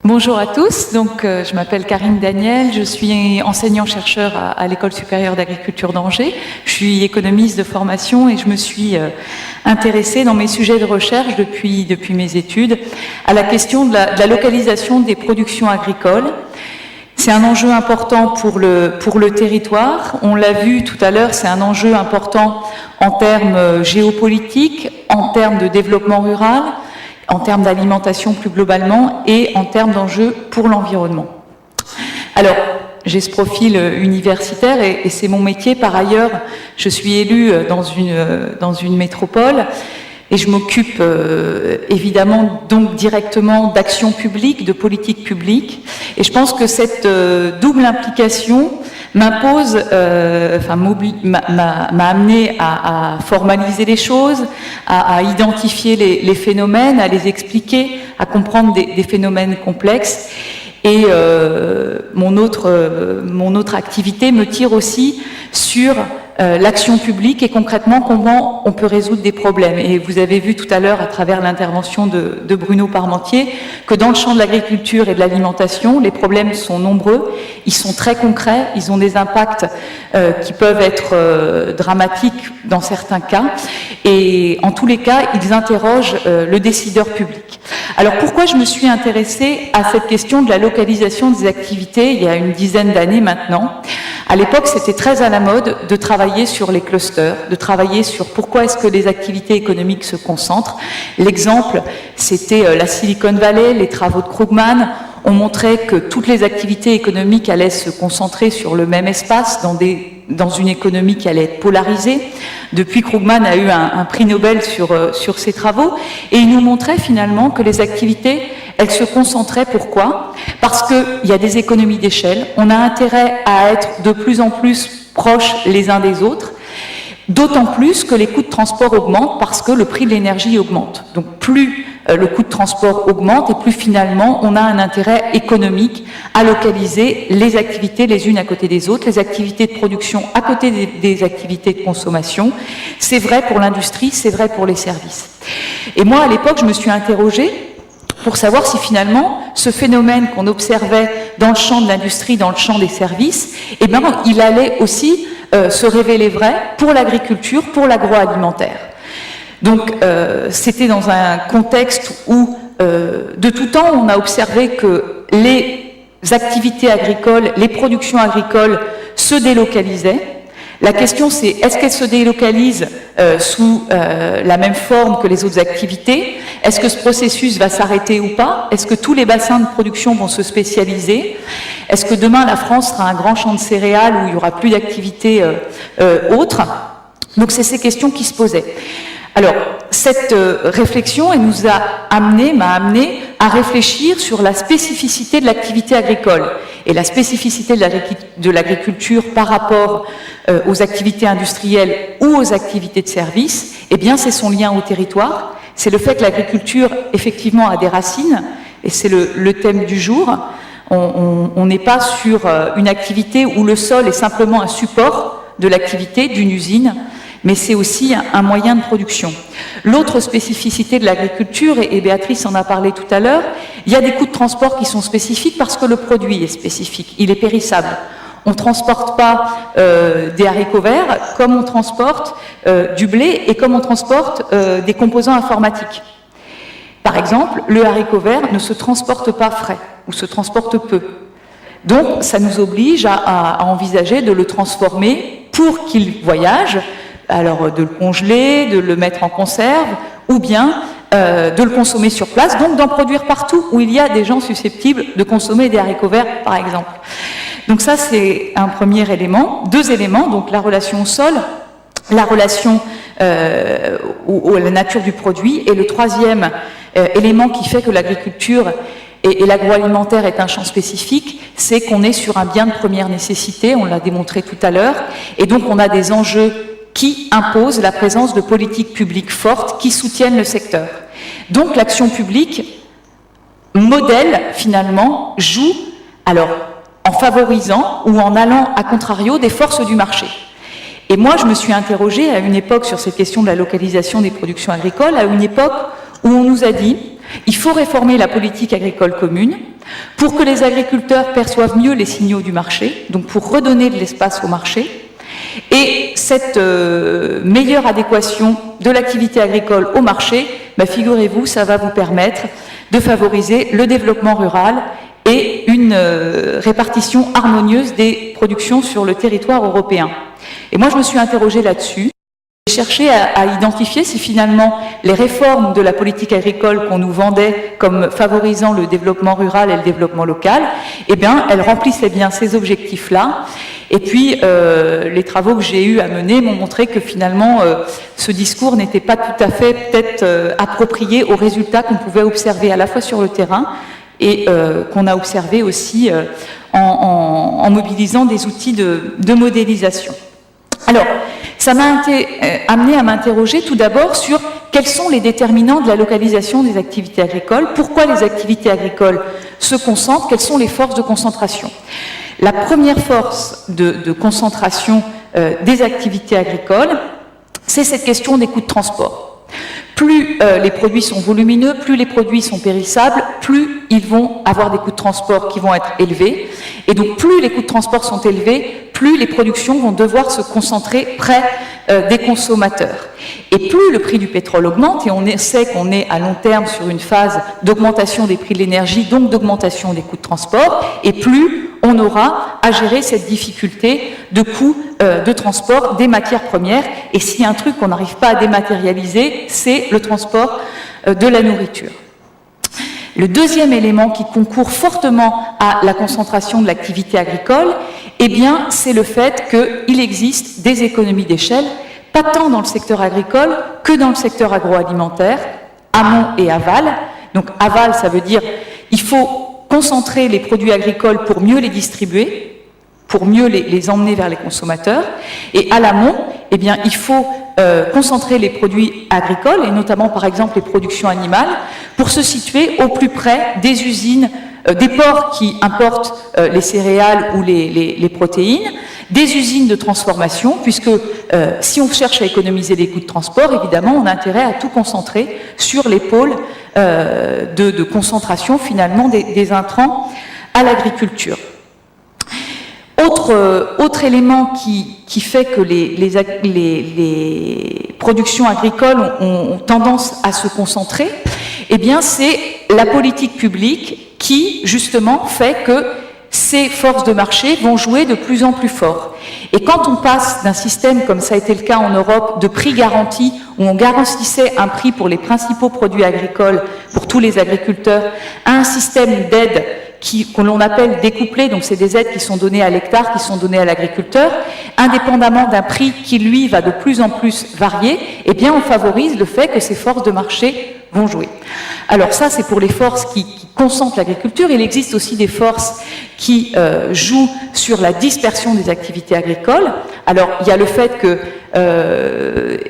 Bonjour à tous, je m'appelle Karine Daniel, je suis enseignant-chercheur à l'École supérieure d'agriculture d'Angers. Je suis économiste de formation et je me suis intéressée dans mes sujets de recherche depuis mes études à la question de la localisation des productions agricoles. C'est un enjeu important pour le territoire. On l'a vu tout à l'heure, c'est un enjeu important en termes géopolitiques, en termes de développement rural, en termes d'alimentation plus globalement et en termes d'enjeux pour l'environnement. Alors, j'ai ce profil universitaire et c'est mon métier. Par ailleurs, je suis élue dans une métropole et je m'occupe évidemment donc directement d'action publique, de politique publique. Et je pense que cette double implication m'impose, m'a amené à formaliser les choses, à identifier les phénomènes, à les expliquer, à comprendre des phénomènes complexes. Et mon autre activité me tire aussi sur l'action publique et concrètement comment on peut résoudre des problèmes. Et vous avez vu tout à l'heure à travers l'intervention de Bruno Parmentier que dans le champ de l'agriculture et de l'alimentation, les problèmes sont nombreux, ils sont très concrets, ils ont des impacts qui peuvent être dramatiques dans certains cas et en tous les cas, ils interrogent le décideur public. Alors pourquoi je me suis intéressée à cette question de la localisation des activités il y a une dizaine d'années maintenant? À l'époque, c'était très à la mode de travailler sur les clusters, de travailler sur pourquoi est-ce que les activités économiques se concentrent. L'exemple, c'était la Silicon Valley, les travaux de Krugman ont montré que toutes les activités économiques allaient se concentrer sur le même espace, dans une économie qui allait être polarisée. Depuis, Krugman a eu un prix Nobel sur ses travaux, et il nous montrait finalement que les activités, elles se concentraient. Pourquoi? Parce qu'il y a des économies d'échelle, on a intérêt à être de plus en plus proches les uns des autres, d'autant plus que les coûts de transport augmentent parce que le prix de l'énergie augmente. Donc plus le coût de transport augmente et plus finalement on a un intérêt économique à localiser les activités les unes à côté des autres, les activités de production à côté des activités de consommation. C'est vrai pour l'industrie, c'est vrai pour les services. Et moi à l'époque je me suis interrogée pour savoir si finalement ce phénomène qu'on observait dans le champ de l'industrie, dans le champ des services, eh bien, il allait aussi se révéler vrai pour l'agriculture, pour l'agroalimentaire. Donc c'était dans un contexte où de tout temps on a observé que les activités agricoles, les productions agricoles se délocalisaient. La question c'est, est-ce qu'elles se délocalisent sous la même forme que les autres activités? Est-ce que ce processus va s'arrêter ou pas? Est-ce que tous les bassins de production vont se spécialiser? Est-ce que demain la France sera un grand champ de céréales où il n'y aura plus d'activités autres? Donc c'est ces questions qui se posaient. Alors, cette réflexion, elle nous m'a amené à réfléchir sur la spécificité de l'activité agricole. Et la spécificité de l'agriculture par rapport aux activités industrielles ou aux activités de services, eh bien, c'est son lien au territoire. C'est le fait que l'agriculture, effectivement, a des racines, et c'est le thème du jour. On n'est pas sur une activité où le sol est simplement un support de l'activité d'une usine, mais c'est aussi un moyen de production. L'autre spécificité de l'agriculture, et Béatrice en a parlé tout à l'heure, il y a des coûts de transport qui sont spécifiques parce que le produit est spécifique, il est périssable. On ne transporte pas des haricots verts comme on transporte du blé et comme on transporte des composants informatiques. Par exemple, le haricot vert ne se transporte pas frais ou se transporte peu. Donc ça nous oblige à envisager de le transformer pour qu'il voyage. Alors de le congeler, de le mettre en conserve, ou bien de le consommer sur place, donc d'en produire partout où il y a des gens susceptibles de consommer des haricots verts, par exemple. Donc ça, c'est un premier élément. Deux éléments, donc la relation au sol, la relation à la nature du produit, et le troisième élément qui fait que l'agriculture et l'agroalimentaire est un champ spécifique, c'est qu'on est sur un bien de première nécessité, on l'a démontré tout à l'heure, et donc on a des enjeux qui imposent la présence de politiques publiques fortes qui soutiennent le secteur. Donc l'action publique, modèle finalement, joue alors en favorisant ou en allant à contrario des forces du marché. Et moi je me suis interrogée à une époque sur cette question de la localisation des productions agricoles, à une époque où on nous a dit il faut réformer la politique agricole commune, pour que les agriculteurs perçoivent mieux les signaux du marché, donc pour redonner de l'espace au marché. Et cette meilleure adéquation de l'activité agricole au marché, figurez-vous, ça va vous permettre de favoriser le développement rural et une répartition harmonieuse des productions sur le territoire européen. Et moi, je me suis interrogée là-dessus. J'ai cherché à identifier si finalement les réformes de la politique agricole qu'on nous vendait comme favorisant le développement rural et le développement local, eh bien, elles remplissaient bien ces objectifs-là. Et puis, les travaux que j'ai eu à mener m'ont montré que finalement, ce discours n'était pas tout à fait peut-être approprié aux résultats qu'on pouvait observer à la fois sur le terrain et qu'on a observé aussi en mobilisant des outils de modélisation. Alors, ça m'a amené à m'interroger tout d'abord sur quels sont les déterminants de la localisation des activités agricoles, pourquoi les activités agricoles se concentrent, quelles sont les forces de concentration. La première force de concentration des activités agricoles, c'est cette question des coûts de transport. Plus les produits sont volumineux, plus les produits sont périssables, plus ils vont avoir des coûts de transport qui vont être élevés. Et donc plus les coûts de transport sont élevés, plus les productions vont devoir se concentrer près des consommateurs. Et plus le prix du pétrole augmente, et on sait qu'on est à long terme sur une phase d'augmentation des prix de l'énergie, donc d'augmentation des coûts de transport, et plus on aura à gérer cette difficulté de coûts de transport des matières premières. Et s'il y a un truc qu'on n'arrive pas à dématérialiser, c'est le transport de la nourriture. Le deuxième élément qui concourt fortement à la concentration de l'activité agricole, eh bien, c'est le fait qu'il existe des économies d'échelle, pas tant dans le secteur agricole que dans le secteur agroalimentaire, amont et aval. Donc aval, ça veut dire il faut concentrer les produits agricoles pour mieux les distribuer, pour mieux les emmener vers les consommateurs. Et à l'amont, eh bien, il faut concentrer les produits agricoles, et notamment par exemple les productions animales, pour se situer au plus près des usines, des ports qui importent les céréales ou les protéines, des usines de transformation, puisque si on cherche à économiser les coûts de transport, évidemment, on a intérêt à tout concentrer sur les pôles de concentration finalement des intrants à l'agriculture. Autre élément qui fait que les productions agricoles ont tendance à se concentrer, eh bien, c'est la politique publique qui, justement, fait que ces forces de marché vont jouer de plus en plus fort. Et quand on passe d'un système, comme ça a été le cas en Europe, de prix garanti, où on garantissait un prix pour les principaux produits agricoles, pour tous les agriculteurs, à un système d'aide que l'on appelle découplé, donc c'est des aides qui sont données à l'hectare, qui sont données à l'agriculteur, indépendamment d'un prix qui, lui, va de plus en plus varier, eh bien, on favorise le fait que ces forces de marché vont jouer. Alors ça, c'est pour les forces qui concentrent l'agriculture. Il existe aussi des forces qui jouent sur la dispersion des activités agricoles. Alors, il y a le fait que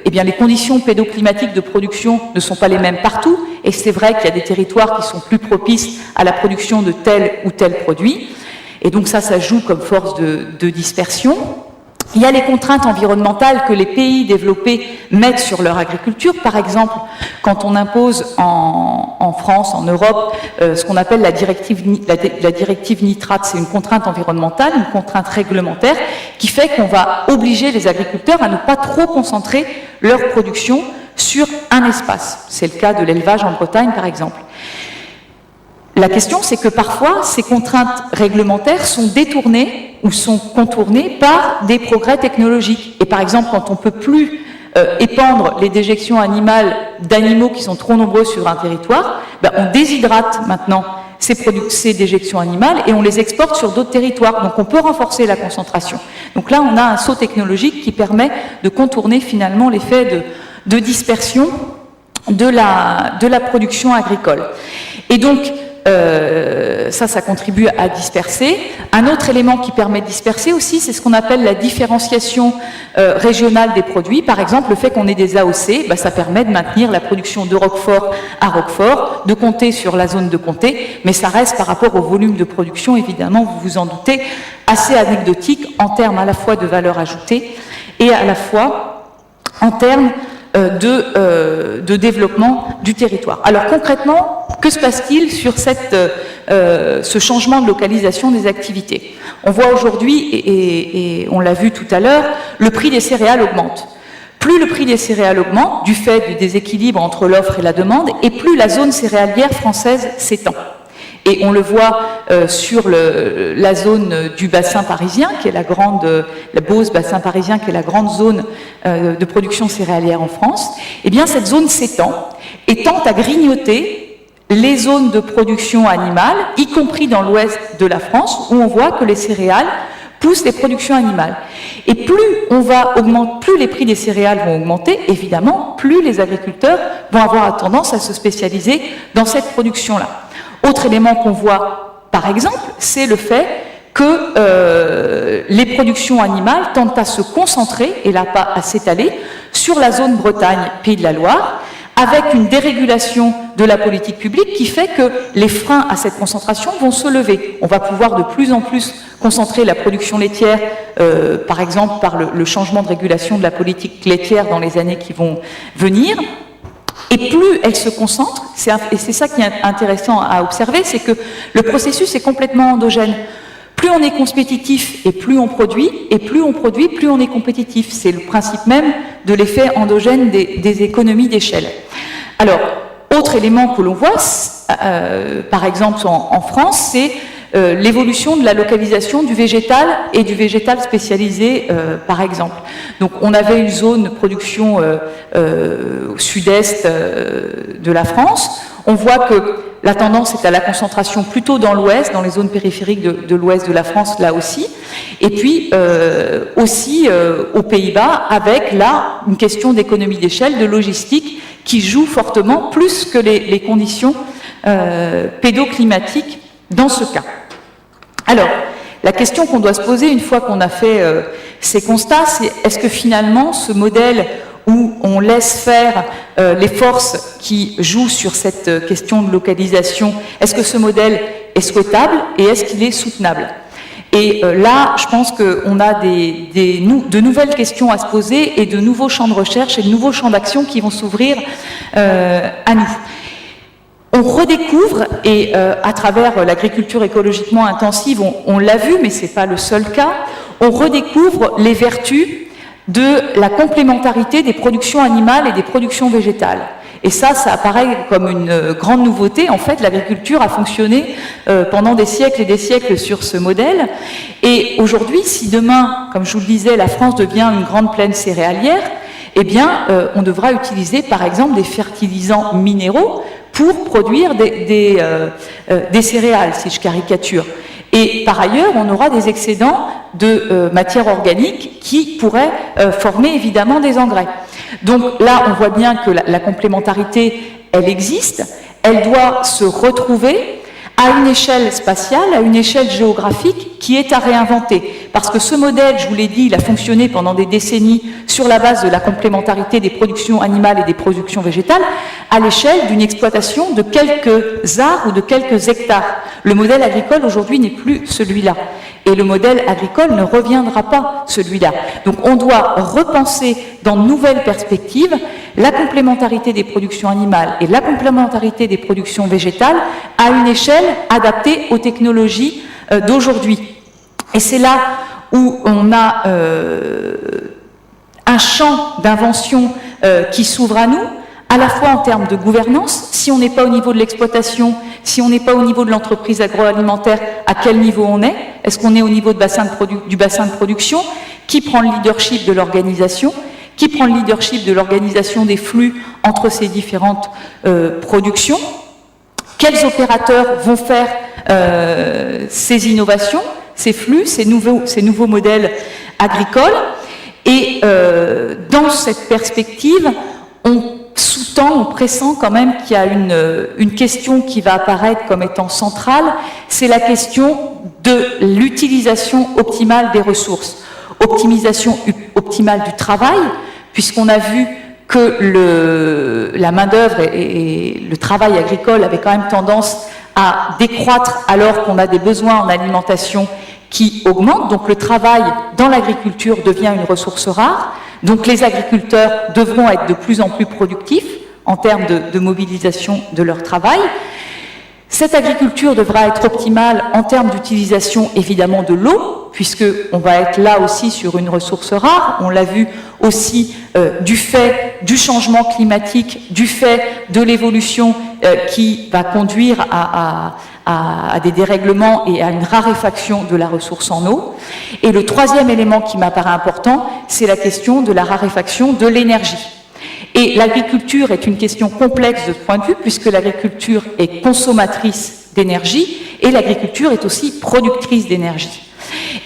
eh bien, les conditions pédoclimatiques de production ne sont pas les mêmes partout, et c'est vrai qu'il y a des territoires qui sont plus propices à la production de tel ou tel produit, et donc ça joue comme force de dispersion. Il y a les contraintes environnementales que les pays développés mettent sur leur agriculture. Par exemple, quand on impose en France, en Europe, ce qu'on appelle la directive nitrate, c'est une contrainte environnementale, une contrainte réglementaire, qui fait qu'on va obliger les agriculteurs à ne pas trop concentrer leur production sur un espace. C'est le cas de l'élevage en Bretagne, par exemple. La question, c'est que parfois, ces contraintes réglementaires sont détournées ou sont contournées par des progrès technologiques. Et par exemple, quand on ne peut plus épandre les déjections animales d'animaux qui sont trop nombreux sur un territoire, on déshydrate maintenant ces déjections animales et on les exporte sur d'autres territoires. Donc on peut renforcer la concentration. Donc là, on a un saut technologique qui permet de contourner finalement l'effet de dispersion de la production agricole. Et donc, ça contribue à disperser. Un autre élément qui permet de disperser aussi, c'est ce qu'on appelle la différenciation régionale des produits. Par exemple, le fait qu'on ait des AOC, ça permet de maintenir la production de Roquefort à Roquefort, de Comté sur la zone de Comté, mais ça reste par rapport au volume de production, évidemment, vous vous en doutez, assez anecdotique en termes à la fois de valeur ajoutée et à la fois en termes de développement du territoire. Alors concrètement, que se passe-t-il sur ce changement de localisation des activités? On voit aujourd'hui, et on l'a vu tout à l'heure, le prix des céréales augmente. Plus le prix des céréales augmente, du fait du déséquilibre entre l'offre et la demande, et plus la zone céréalière française s'étend. Et on le voit sur la zone du bassin parisien, qui est la Beauce bassin parisien, qui est la grande zone de production céréalière en France. Eh bien, cette zone s'étend et tend à grignoter les zones de production animale, y compris dans l'ouest de la France, où on voit que les céréales poussent les productions animales. Et plus plus les prix des céréales vont augmenter, évidemment, plus les agriculteurs vont avoir tendance à se spécialiser dans cette production-là. Autre élément qu'on voit, par exemple, c'est le fait que les productions animales tendent à se concentrer, et là pas à s'étaler, sur la zone Bretagne, Pays de la Loire, avec une dérégulation de la politique publique qui fait que les freins à cette concentration vont se lever. On va pouvoir de plus en plus concentrer la production laitière, par exemple par le changement de régulation de la politique laitière dans les années qui vont venir. Et plus elle se concentre, et c'est ça qui est intéressant à observer, c'est que le processus est complètement endogène. Plus on est compétitif et plus on produit, plus on est compétitif. C'est le principe même de l'effet endogène des économies d'échelle. Alors, autre élément que l'on voit, par exemple en France, c'est l'évolution de la localisation du végétal et du végétal spécialisé, par exemple. Donc, on avait une zone de production au sud-est de la France. On voit que la tendance est à la concentration plutôt dans l'ouest, dans les zones périphériques de l'ouest de la France, là aussi. Et puis, aussi aux Pays-Bas, avec là une question d'économie d'échelle, de logistique, qui joue fortement, plus que les conditions pédoclimatiques dans ce cas. Alors, la question qu'on doit se poser une fois qu'on a fait ces constats, c'est est-ce que finalement ce modèle où on laisse faire les forces qui jouent sur cette question de localisation, est-ce que ce modèle est souhaitable et est-ce qu'il est soutenable? Et là, je pense qu'on a de nouvelles questions à se poser et de nouveaux champs de recherche et de nouveaux champs d'action qui vont s'ouvrir à nous. On redécouvre, et à travers l'agriculture écologiquement intensive, on l'a vu, mais ce n'est pas le seul cas, on redécouvre les vertus de la complémentarité des productions animales et des productions végétales. Et ça apparaît comme une grande nouveauté. En fait, l'agriculture a fonctionné pendant des siècles et des siècles sur ce modèle. Et aujourd'hui, si demain, comme je vous le disais, la France devient une grande plaine céréalière, eh bien, on devra utiliser, par exemple, des fertilisants minéraux pour produire des céréales, si je caricature. Et par ailleurs, on aura des excédents de matière organique qui pourraient former évidemment des engrais. Donc là, on voit bien que la complémentarité, elle existe, elle doit se retrouver à une échelle spatiale, à une échelle géographique qui est à réinventer. Parce que ce modèle, je vous l'ai dit, il a fonctionné pendant des décennies sur la base de la complémentarité des productions animales et des productions végétales à l'échelle d'une exploitation de quelques arts ou de quelques hectares. Le modèle agricole aujourd'hui n'est plus celui-là. Et le modèle agricole ne reviendra pas celui-là. Donc on doit repenser dans de nouvelles perspectives la complémentarité des productions animales et la complémentarité des productions végétales à une échelle adaptée aux technologies d'aujourd'hui. Et c'est là où on a un champ d'invention qui s'ouvre à nous, à la fois en termes de gouvernance, si on n'est pas au niveau de l'exploitation, si on n'est pas au niveau de l'entreprise agroalimentaire, à quel niveau on est? Est-ce qu'on est au niveau du bassin de production? Qui prend le leadership de l'organisation? Qui prend le leadership de l'organisation des flux entre ces différentes productions? Quels opérateurs vont faire ces innovations, ces flux, ces nouveaux modèles agricoles? Et dans cette perspective, on pressent quand même qu'il y a une question qui va apparaître comme étant centrale, c'est la question de l'utilisation optimale des ressources. Optimisation optimale du travail, puisqu'on a vu que la main-d'œuvre et le travail agricole avaient quand même tendance à décroître alors qu'on a des besoins en alimentation qui augmentent. Donc le travail dans l'agriculture devient une ressource rare. Donc les agriculteurs devront être de plus en plus productifs en termes de mobilisation de leur travail. Cette agriculture devra être optimale en termes d'utilisation évidemment de l'eau, puisqu'on va être là aussi sur une ressource rare. On l'a vu aussi du fait du changement climatique, du fait de l'évolution qui va conduire à des dérèglements et à une raréfaction de la ressource en eau. Et le troisième élément qui m'apparaît important, c'est la question de la raréfaction de l'énergie. Et l'agriculture est une question complexe de ce point de vue, puisque l'agriculture est consommatrice d'énergie et l'agriculture est aussi productrice d'énergie.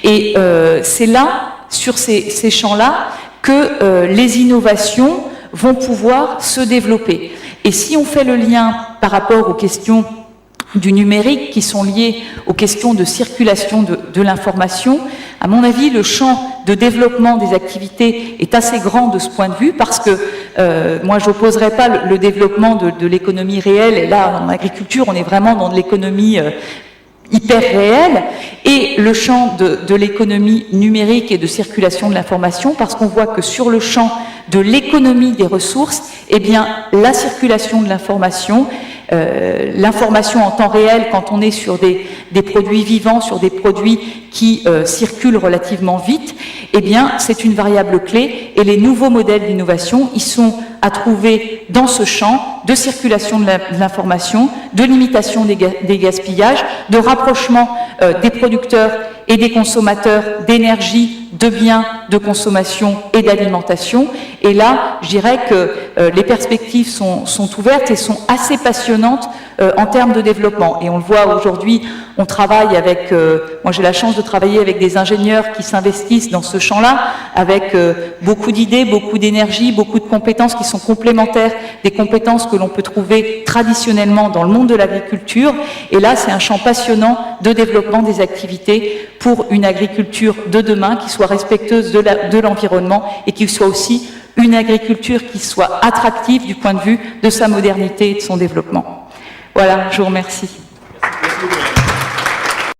Et c'est là, sur ces champs-là, que les innovations vont pouvoir se développer. Et si on fait le lien par rapport aux questions du numérique qui sont liées aux questions de circulation de l'information, à mon avis, le champ de développement des activités est assez grand de ce point de vue parce que moi, je n'opposerai pas le développement de l'économie réelle. Et là, en agriculture, on est vraiment dans de l'économie hyper réelle, et le champ de l'économie numérique et de circulation de l'information, parce qu'on voit que sur le champ de l'économie des ressources, eh bien, la circulation de l'information en temps réel, quand on est sur des produits vivants, sur des produits qui circulent relativement vite, eh bien, c'est une variable clé, et les nouveaux modèles d'innovation, ils sont à trouver dans ce champ de circulation de l'information, de limitation des gaspillages, de rapprochement des producteurs et des consommateurs d'énergie, de biens de consommation et d'alimentation. Et là, je dirais que les perspectives sont ouvertes et sont assez passionnantes en termes de développement. Et on le voit aujourd'hui, on travaille avec, moi j'ai la chance de travailler avec des ingénieurs qui s'investissent dans ce champ-là, avec beaucoup d'idées, beaucoup d'énergie, beaucoup de compétences qui sont complémentaires des compétences que l'on peut trouver traditionnellement dans le monde de l'agriculture. Et là, c'est un champ passionnant de développement des activités pour une agriculture de demain qui soit respectueuse de l'environnement et qui soit aussi une agriculture qui soit attractive du point de vue de sa modernité et de son développement. Voilà, je vous remercie. Merci beaucoup.